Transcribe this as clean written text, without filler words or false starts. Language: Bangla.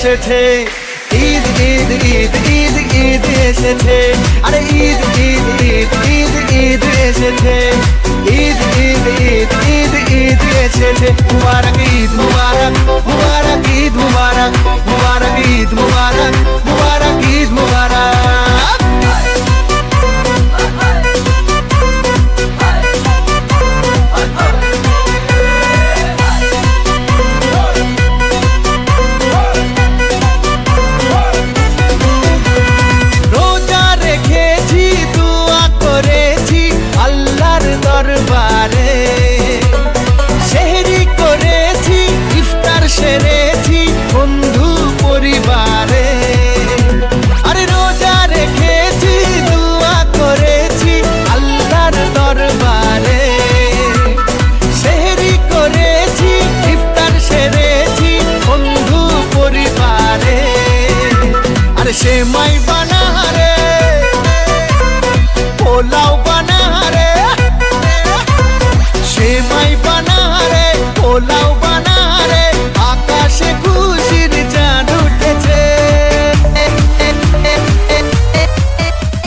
এসেছে, ঈদ ঈদ ঈদ ঈদ ঈদ এসেছে, আরে ঈদ ঈদ ঈদ ঈদ ঈদ এসেছে, ঈদ ঈদ ঈদ ঈদ ঈদ এসেছে। মুবারক ঈদ মুবারক, মুবারক ঈদ মুবারক, মুবারক ঈদ মুবারক, মুবারক ঈদ মুবারক। রোজা রেখেছি, দোয়া করেছি আল্লাহর দরবারে, সেহরি করেছি, ইফতার সেরেছি বন্ধু পরিবারে। আরে রোজা রেখেছি, দোয়া করেছি আল্লাহর দরবারে, সেহরি করেছি, ইফতার সেরেছি বন্ধু পরিবারে। আরে সেমাই বানারে, পোলাও